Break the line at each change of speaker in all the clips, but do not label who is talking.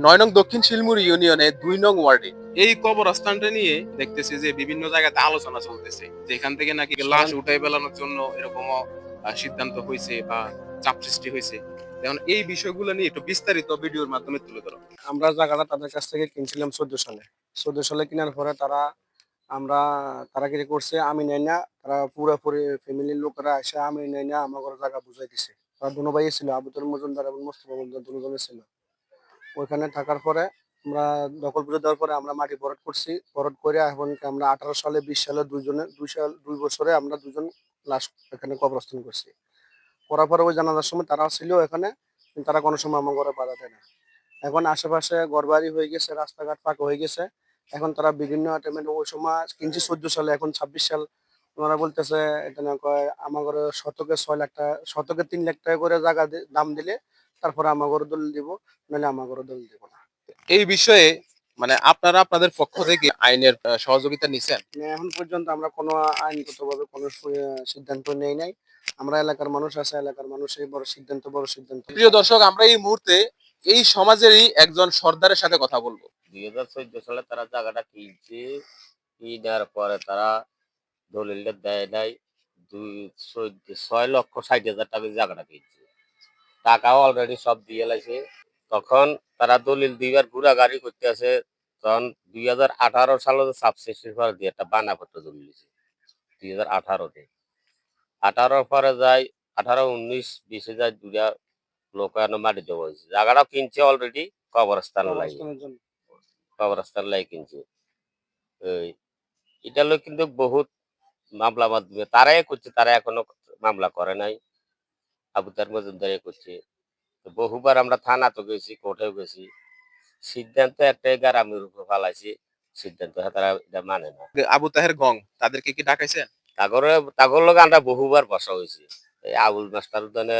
৯ নং দক্ষিণ শিলমুড়ি ইউনিয়নে ২ নং ওয়ার্ডে এই কবরস্থানটা নিয়ে দেখতেছি যে বিভিন্ন জায়গাতে আলোচনা চলতেছে, যেখান থেকে নাকি লাশ উঠাই ফেলানোর জন্য এরকমও সিদ্ধান্ত হয়েছে বা চাপ সৃষ্টি হয়েছে। এখন এই বিষয়গুলো নিয়ে একটু বিস্তারিত ভিডিওর মাধ্যমে তুলে ধরো।
আমরা জায়গাটা তাদের কাছ থেকে কিনছিলাম 14 সালে। 14 সালে কেনার পরে আমরা তারা কি করছে, আমি নেই না, তারা পুরোপুরি ফ্যামিলির লোকেরা এসে আমি নেই না আমার ঘরে জায়গা বুঝাই দিছে। তারা দুনো ভাই ছিল, আবুতর মজুমদার এবং মোস্তফা মজুমদার দুজনে ছিল। ওইখানে থাকার পরে আমরা দখল বুঝে দেওয়ার পরে আমরা মাটি ভরাট করছি। ভরাট করে এখন আমরা 18 সালে 20 সালে দুইজনে 2 বছরে আমরা দুজন লাশ এখানে কবরস্থান করছি। করার পরে ওই জানাজার সময় তারা ছিল এখানে, কিন্তু তারা কোনো সময় আমার ঘরে বাধা দেয় না। এখন আশেপাশে ঘরবাড়ি হয়ে গেছে, রাস্তাঘাট পাকা হয়ে গেছে। এখন তারা বিভিন্ন আইটেমের ওই সময় কিনছি 14 সালে, এখন 26 সাল। ওনারা বলতেছে এটা না কয় আমার ঘরে শতকে 6 লাখ টাকা, শতকে 3 লাখ টাকা করে জায়গা দাম দিলে তারপরে আমার ঘরে দলিল দিব, নাহলে আমার ঘরে দলিল দিব না।
এই বিষয়ে মানে আপনারা আপনাদের পক্ষ থেকে আইনের সহযোগিতা নিছেন?
মানে এখন পর্যন্ত আমরা কোনো আইনগতভাবে কোনো সিদ্ধান্ত নেই নাই। আমরা এলাকার মানুষ আছে, এলাকার মানুষই বড় সিদ্ধান্ত।
প্রিয় দর্শক, আমরা এই মুহূর্তে এই সমাজেরই একজন সর্দারের সাথে কথা বলবো।
2014 সালে তারা জায়গাটা কিনছে, কিনার পরে তারা দলিলটা দেয় নাই। 6,60,000 টাকা জায়গাটা কিনছে, টাকাও অলরেডি সব দিয়ে লাইছে। তখন তারা দলিল দিবার ঘুরাগাড়ি করতে আছে। তখন 2018 সালে সাবসিডির পরে দিয়ে একটা বানাপত্র দলিল দিয়েছে 2018-তে। 18 পরে যায় 18, 19, 20-এ যায় দুটা লোক মাটি দেওয়া হয়েছে। জায়গাটাও কিনছে অলরেডি কবরস্থান লাই,
কবরস্থানের জন্য।
কবরস্থান লাই কিনছে। এই এটা লোক কিন্তু বহুত মামলা মাধ্যমে তারাই করছে, তারা এখনো মামলা করে নাই। আবুতার মজুমদারে করছে। তো বহুবার আমরা থানা তো গেছি, কোর্টেও গেছি। সিদ্ধান্ত একটাই গ্রামের উপর ফালাইছি, সিদ্ধান্ত তারা এটা মানে না।
আবু তাহের গং তাদেরকে কি ডাকাইছেন?
তাগর লোক আমরা বহুবার বসা হয়েছি। এই আবুল মাস্টার উদ্যানে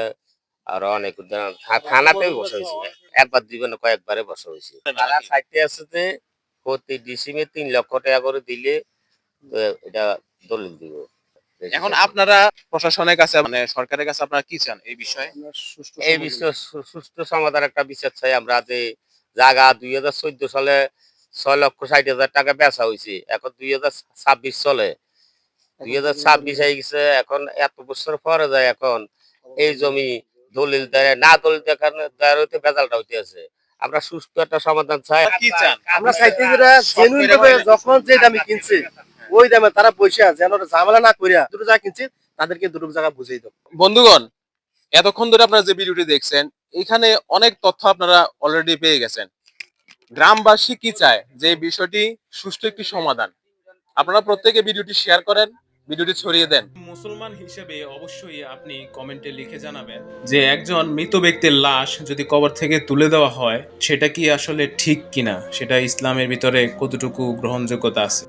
আরো অনেক উদ্যান থানাতেও বসা হয়েছি। একবার দিবেন কয়েকবারে বসা হয়েছি। তারা সাইটে আছে যে প্রতি ডিসিমে 3 লক্ষ টাকা করে দিলে এটা দলিল দিব।
এখন আপনারা প্রশাসনের কাছে মানে সরকারের কাছে আপনারা কি চান এই বিষয়ে?
আমরা সুষ্ঠু
এই বিষয়ে সুষ্ঠু সমাধান একটা বিচার চাই আমরা। যে জায়গা 2014 সালে 6,60,000 টাকা বেচা হয়েছে, এখন 2026 চলে, 2026 হয়ে গেছে। এখন এত বছর পরে যায় এখন এই জমি দলিল দেয় না, দলিল দেওয়ার হইতে বেজালটা হইতে আছে। আমরা সুষ্ঠু একটা সমাধান চাই।
কি চান?
আমরা চাইতে যেটা জেনুইন ভাবে যখন যে দামে কিনছে ওই দামে তারা পয়সা যেন ঝামেলা না করিয়া দুটো জায়গা কিনছে তাদেরকে দুটো জায়গা বুঝিয়ে দাও।
বন্ধুগণ, এতক্ষণ ধরে আপনারা যে ভিডিওটি দেখছেন, এখানে অনেক তথ্য আপনারা অলরেডি পেয়ে গেছেন। গ্রামবাসী কি চায় যে এই বিষয়টি সুষ্ঠু একটি সমাধান। আপনারা প্রত্যেকে ভিডিওটি শেয়ার করেন, ভিডিওটি ছড়িয়ে দেন। মুসলমান হিসেবে অবশ্যই আপনি কমেন্টে লিখে জানাবেন যে একজন মৃত ব্যক্তির লাশ যদি কবর থেকে তুলে দেওয়া হয় সেটা কি আসলে ঠিক কিনা, সেটা ইসলামের ভিতরে কতটুকু গ্রহণযোগ্যতা আছে।